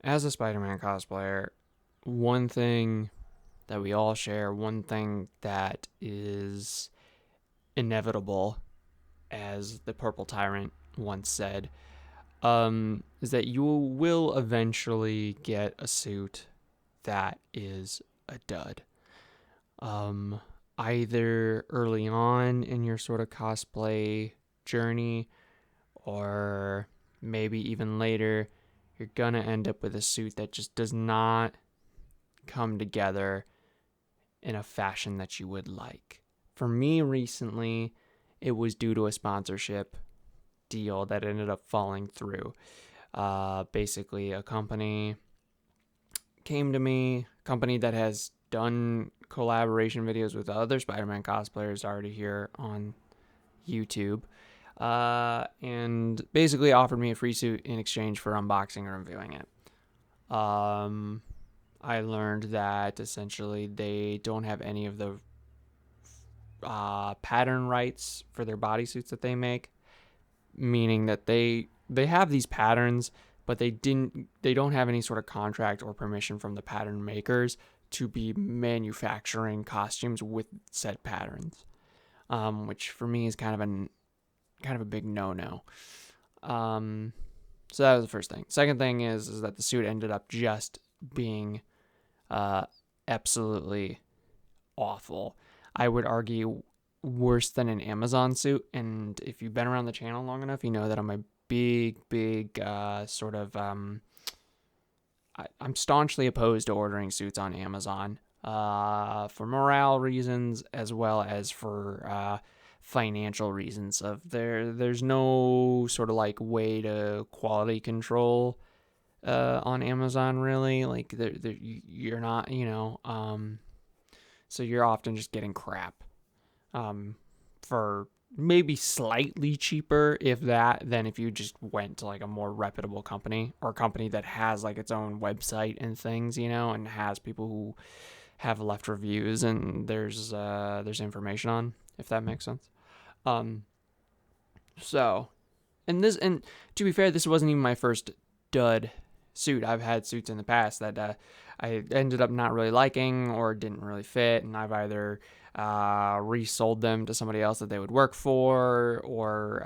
as a Spider-Man cosplayer, one thing that we all share, one thing that is inevitable, as the Purple Tyrant once said, is that you will eventually get a suit that is a dud. Um, Either early on in your sort of cosplay journey, or maybe even later, you're gonna end up with a suit that just does not come together in a fashion that you would like. For me, recently, it was due to a sponsorship deal that ended up falling through. Basically, a company came to me, a company that has done collaboration videos with other Spider-Man cosplayers already here on YouTube, and basically offered me a free suit in exchange for unboxing or reviewing it. I learned that essentially they don't have any of the pattern rights for their bodysuits that they make, meaning that they have these patterns, but they don't have any sort of contract or permission from the pattern makers to be manufacturing costumes with said patterns, which for me is kind of a big no. So that was the first thing. Second thing is that the suit ended up just being absolutely awful. I would argue worse than an Amazon suit. And if you've been around the channel long enough, you know that I'm a big sort of I'm staunchly opposed to ordering suits on Amazon for morale reasons, as well as for financial reasons. There's no sort of like way to quality control on Amazon, really. Like you're not, so you're often just getting crap for maybe slightly cheaper, if that, than if you just went to like a more reputable company, or a company that has like its own website and things, and has people who have left reviews and there's information on, if that makes sense. Um, so, and to be fair, this wasn't even my first dud suit. I've had suits in the past that I ended up not really liking or didn't really fit, and I've either resold them to somebody else that they would work for, or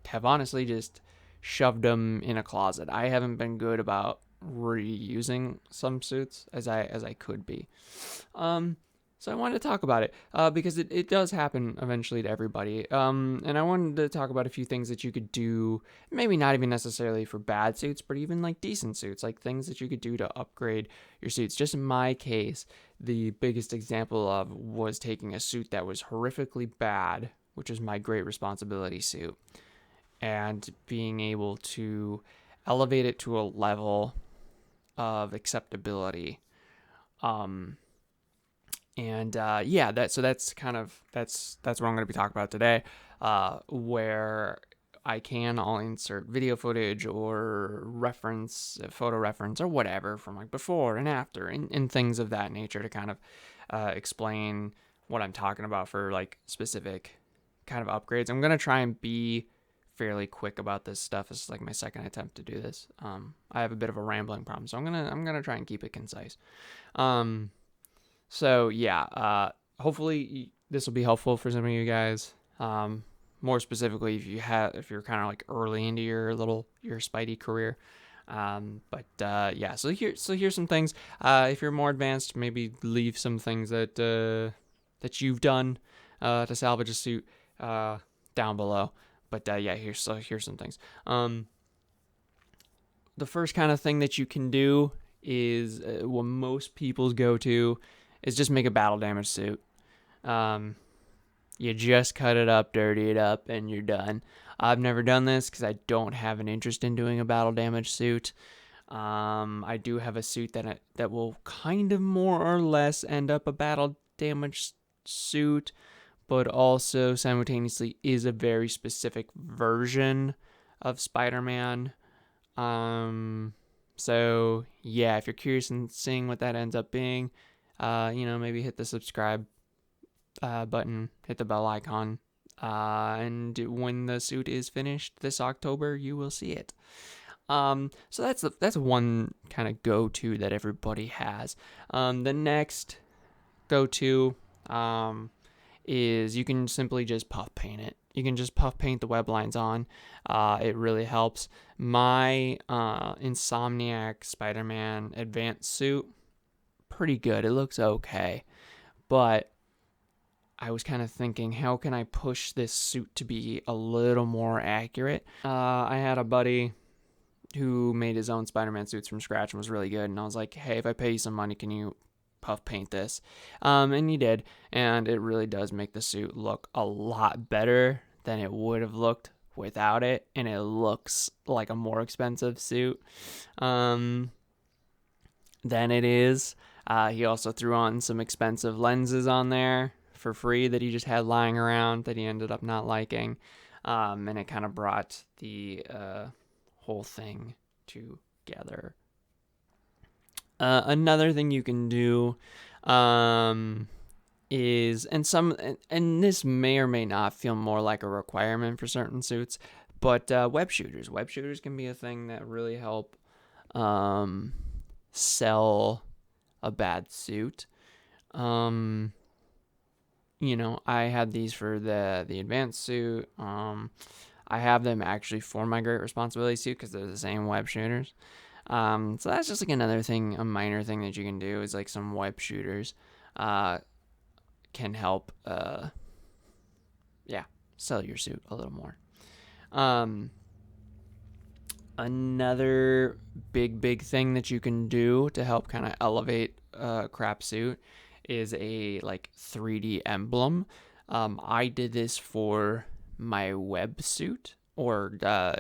have honestly just shoved them in a closet. I haven't been good about reusing some suits as I could be. So I wanted to talk about it because it does happen eventually to everybody. And I wanted to talk about a few things that you could do, maybe not even necessarily for bad suits, but even like decent suits, like things that you could do to upgrade your suits. Just in my case, the biggest example of was taking a suit that was horrifically bad, which is my Great Responsibility suit, and being able to elevate it to a level of acceptability. Yeah, that's what I'm going to be talking about today. Where I'll insert video footage or photo reference or whatever from like before and after, and things of that nature to kind of explain what I'm talking about for like specific kind of upgrades. I'm going to try and be fairly quick about this stuff. This is like my second attempt to do this. I have a bit of a rambling problem, so I'm gonna try and keep it concise. So yeah, hopefully this will be helpful for some of you guys. More specifically, if you're kind of like early into your Spidey career. Yeah. So here's some things. If you're more advanced, maybe leave some things that you've done to salvage a suit down below. But yeah, here's some things. The first kind of thing that you can do is what most people's go to is just make a battle damage suit. You just cut it up, dirty it up, and you're done. I've never done this because I don't have an interest in doing a battle damage suit. I do have a suit that will kind of more or less end up a battle damage suit, but also simultaneously is a very specific version of Spider-Man. So yeah, if you're curious in seeing what that ends up being, maybe hit the subscribe button, hit the bell icon, and when the suit is finished this October, you will see it. So that's one kind of go-to that everybody has. The next go-to is you can simply just puff paint it. You can just puff paint the web lines on. It really helps. My Insomniac Spider-Man Advanced suit, pretty good. It looks okay. But I was kind of thinking, how can I push this suit to be a little more accurate? I had a buddy who made his own Spider-Man suits from scratch and was really good. And I was like, hey, if I pay you some money, can you puff paint this? And he did. And it really does make the suit look a lot better than it would have looked without it. And it looks like a more expensive suit than it is. He also threw on some expensive lenses on there for free that he just had lying around that he ended up not liking. And it kind of brought the whole thing together. Another thing you can do is, and this may or may not feel more like a requirement for certain suits, but web shooters. Web shooters can be a thing that really help sell a bad suit. I had these for the advanced suit. I have them actually for my Great Responsibility suit because they're the same web shooters. So that's just like another thing, a minor thing that you can do is like some web shooters can help sell your suit a little more. Another big thing that you can do to help kind of elevate a crap suit is a like 3D emblem. I did this for my web suit, or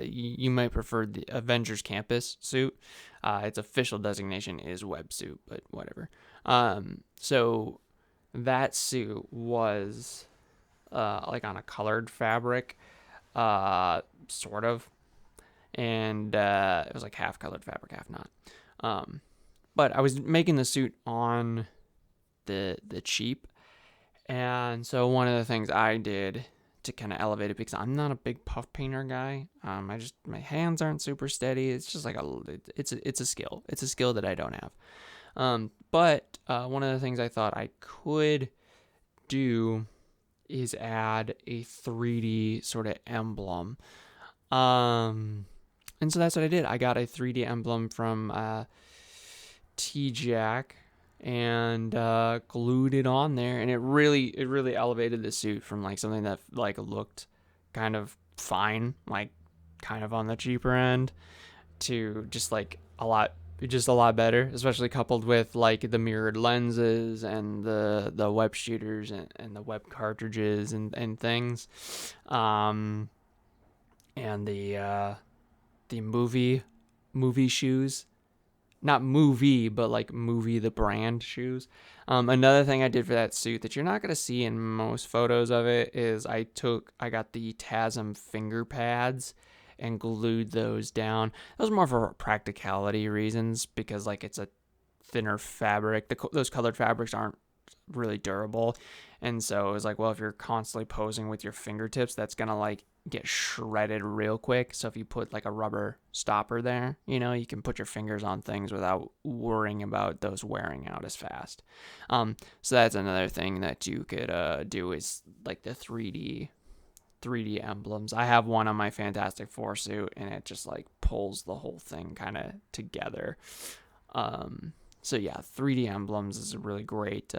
you might prefer the Avengers Campus suit. Its official designation is websuit, but whatever. So that suit was like on a colored fabric, sort of, and it was like half colored fabric, half not. But I was making the suit on the cheap, and so one of the things I did to kind of elevate it, because I'm not a big puff painter guy. My hands aren't super steady. It's just like it's a skill. It's a skill that I don't have. But one of the things I thought I could do is add a 3D sort of emblem. And so that's what I did. I got a 3D emblem from T-Jack and glued it on there, and it really elevated the suit from like something that like looked kind of fine, like kind of on the cheaper end, to just like a lot better, especially coupled with like the mirrored lenses and the web shooters and the web cartridges and things, and the movie shoes. Not movie, but like movie the brand shoes. Another thing I did for that suit that you're not gonna see in most photos of it is I got the TASM finger pads and glued those down. That was more for practicality reasons, because like it's a thinner fabric. Those colored fabrics aren't really durable, and so it was like, well, if you're constantly posing with your fingertips, that's gonna like get shredded real quick. So if you put like a rubber stopper there, you can put your fingers on things without worrying about those wearing out as fast. So that's another thing that you could do, is like the 3D emblems. I have one on my Fantastic Four suit, and it just like pulls the whole thing kind of together. So yeah, 3D emblems is a really great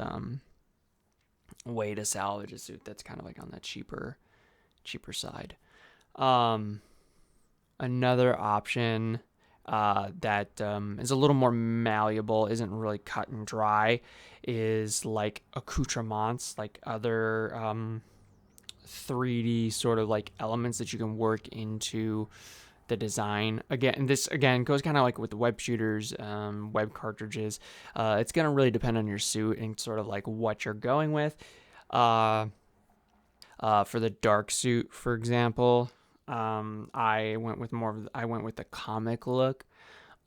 way to salvage a suit that's kind of like on the cheaper side. Another option that is a little more malleable, isn't really cut and dry, is like accoutrements, like other 3D sort of like elements that you can work into the design. This goes kind of like with the web shooters, web cartridges. It's gonna really depend on your suit and sort of like what you're going with. For the dark suit, for example, I went with the comic look.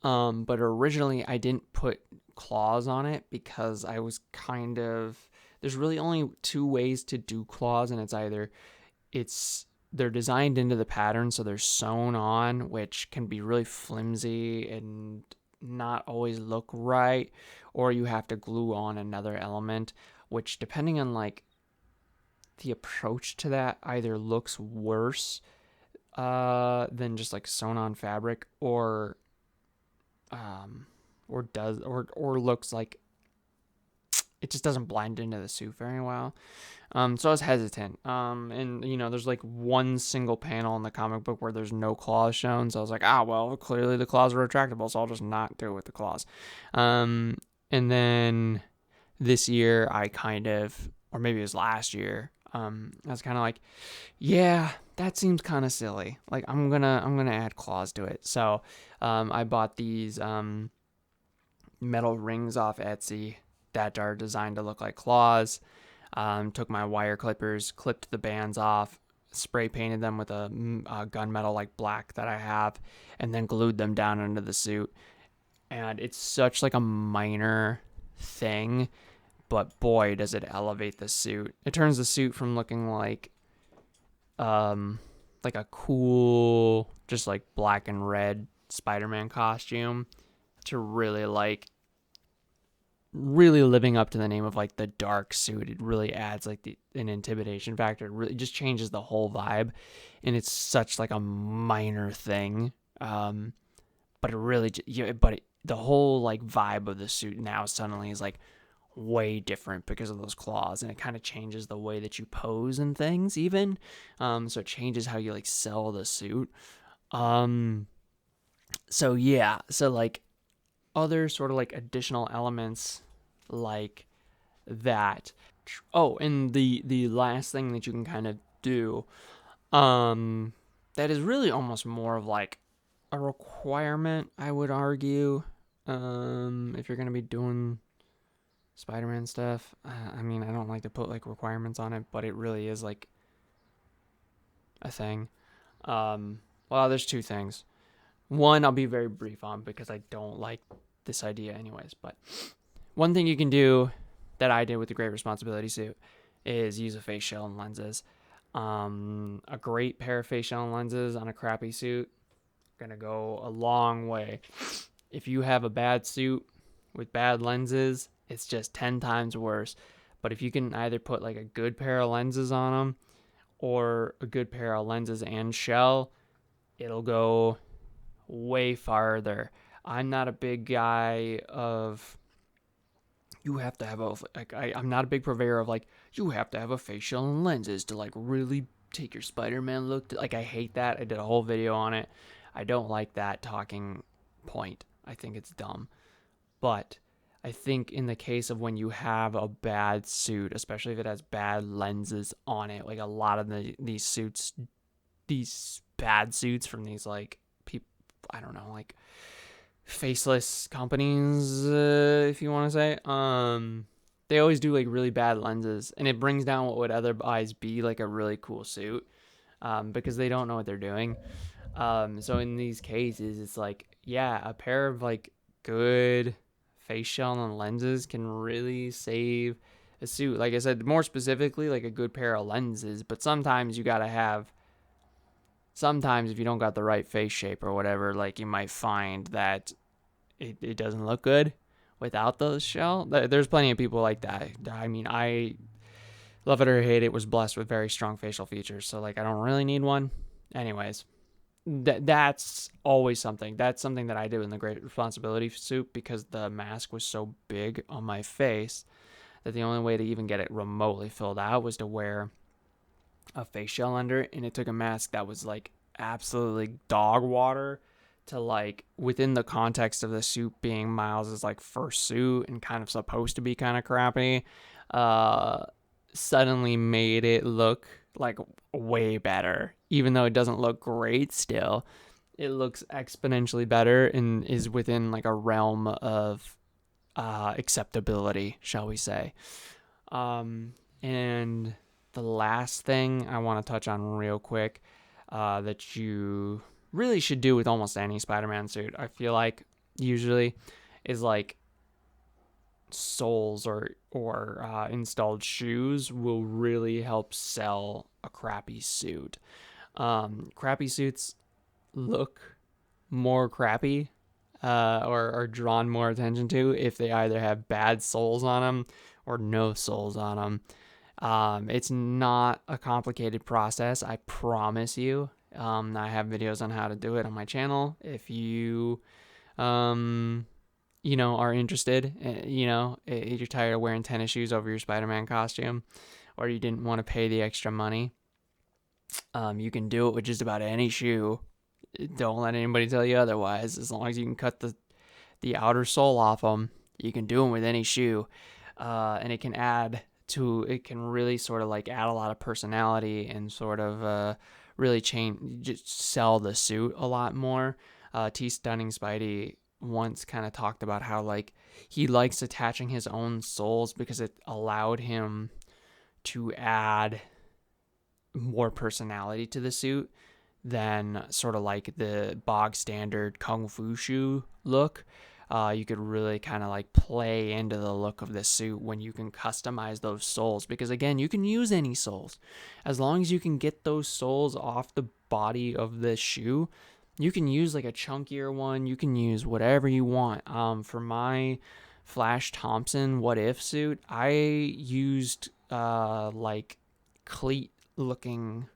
But originally I didn't put claws on it because I was there's really only two ways to do claws, and it's either it's they're designed into the pattern, so they're sewn on, which can be really flimsy and not always look right, or you have to glue on another element, which depending on like the approach to that either looks worse than just like sewn on fabric, or looks like it just doesn't blend into the suit very well. So I was hesitant. And there's like one single panel in the comic book where there's no claws shown. So I was like, well, clearly the claws are retractable, so I'll just not do it with the claws. And then this year I or maybe it was last year, I was kind of like, yeah, that seems kind of silly. Like I'm gonna add claws to it. So, I bought these metal rings off Etsy that are designed to look like claws. Took my wire clippers, clipped the bands off, spray painted them with a gunmetal like black that I have, and then glued them down into the suit. And it's such like a minor thing, but boy, does it elevate the suit. It turns the suit from looking like a cool, just like black and red Spider-Man costume to really living up to the name of like the dark suit. It really adds like an intimidation factor. It really just changes the whole vibe, and it's such like a minor thing. But it really, the whole like vibe of the suit now suddenly is like way different because of those claws, and it kind of changes the way that you pose and things even. So it changes how you like sell the suit. So yeah, so like other sort of like additional elements like that. Oh, and the last thing that you can kind of do, that is really almost more of like a requirement, I would argue, if you're gonna be doing Spider-Man stuff. I mean, I don't like to put like requirements on it, but it really is like a thing. Well, there's two things. One, I'll be very brief on because I don't like this idea anyways, but one thing you can do that I did with the Great Responsibility suit is use a Faceshell Lenses. A great pair of Faceshell Lenses on a crappy suit gonna go a long way. If you have a bad suit with bad lenses, it's just 10 times worse. But if you can either put like a good pair of lenses on them or a good pair of lenses and shell, it'll go way farther. I'm not a big guy of you have to have I'm not a big purveyor of like you have to have a Faceshell and lenses to like really take your Spider-Man look. Like I hate that. I did a whole video on it. I don't like that talking point. I think it's dumb. But I think in the case of when you have a bad suit, especially if it has bad lenses on it, like a lot of these bad suits from these like people, I don't know, like faceless companies, if you want to say, they always do like really bad lenses, and it brings down what would otherwise be like a really cool suit, because they don't know what they're doing. So in these cases, it's like, yeah, a pair of like good Faceshell and lenses can really save a suit. Like I said, more specifically, like a good pair of lenses, but sometimes if you don't got the right face shape or whatever, like you might find that it doesn't look good without the shell. There's plenty of people like that. I mean, I love it or hate it, was blessed with very strong facial features, so like I don't really need one. Anyways, that's always something. That's something that I did in the Great Responsibility suit because the mask was so big on my face that the only way to even get it remotely filled out was to wear a face shell under it, and it took a mask that was like absolutely dog water to like within the context of the suit being Miles's like first suit and kind of supposed to be kind of crappy, suddenly made it look like way better. Even though it doesn't look great still, it looks exponentially better and is within like a realm of acceptability, shall we say. And the last thing I want to touch on real quick, that you really should do with almost any Spider-Man suit, I feel like usually, is like soles or installed shoes will really help sell a crappy suit. Crappy suits look more crappy, or are drawn more attention to if they either have bad soles on them or no soles on them. It's not a complicated process, I promise you. I have videos on how to do it on my channel. If you, are interested, you're tired of wearing tennis shoes over your Spider-Man costume, or you didn't want to pay the extra money, you can do it with just about any shoe. Don't let anybody tell you otherwise. As long as you can cut the outer sole off them, you can do them with any shoe. And it can really sort of like add a lot of personality and sort of really just sell the suit a lot more. T Stunning Spidey once kind of talked about how like he likes attaching his own soles because it allowed him to add more personality to the suit than sort of like the bog standard kung fu shoe look. You could really kind of like play into the look of the suit when you can customize those soles, because again, you can use any soles as long as you can get those soles off the body of the shoe. You can use like a chunkier one, you can use whatever you want. For my Flash Thompson What If suit, I used like cleat looking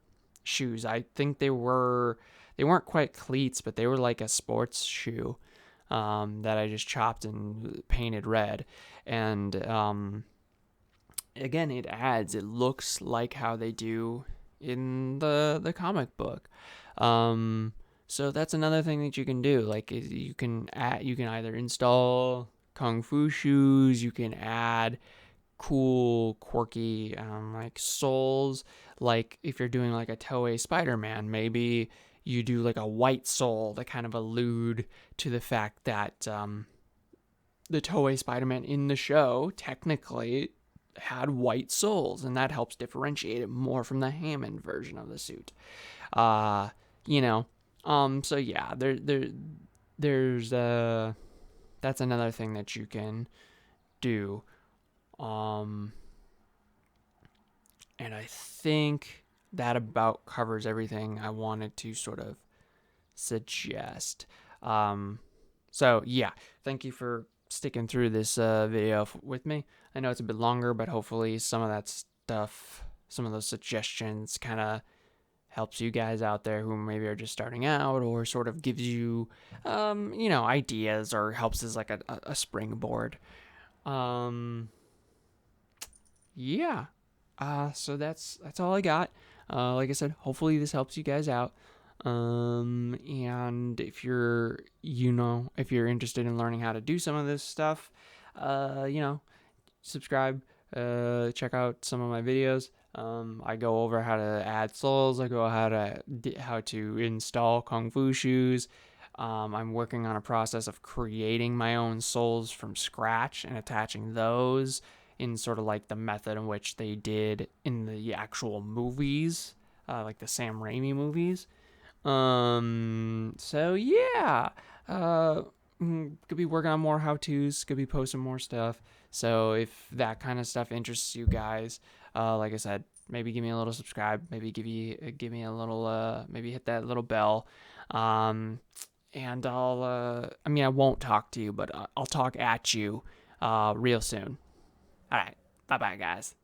shoes. I think they weren't quite cleats, but they were like a sports shoe that I just chopped and painted red. And again, it looks like how they do in the comic book. So that's another thing that you can do. Like you can either install kung fu shoes, you can add cool, quirky, like soles. Like if you're doing like a Toei Spider-Man, maybe you do like a white sole that kind of allude to the fact that the Toei Spider-Man in the show technically had white soles, and that helps differentiate it more from the Hammond version of the suit. So yeah, there's that's another thing that you can do. And I think that about covers everything I wanted to sort of suggest. So yeah, thank you for sticking through this video with me. I know it's a bit longer, but hopefully some of that stuff, some of those suggestions kind of helps you guys out there who maybe are just starting out, or sort of gives you, ideas, or helps as like a springboard. Yeah. So that's all I got. Like I said, hopefully this helps you guys out. And if you're interested in learning how to do some of this stuff, subscribe, check out some of my videos. I go over how to add soles. I go how to install kung fu shoes. I'm working on a process of creating my own soles from scratch and attaching those in sort of like the method in which they did in the actual movies, like the Sam Raimi movies. So yeah, could be working on more how-tos, could be posting more stuff. So if that kind of stuff interests you guys, like I said, maybe give me a little subscribe, maybe give me a little, maybe hit that little bell. And I won't talk to you, but I'll talk at you, real soon. All right. Bye-bye, guys.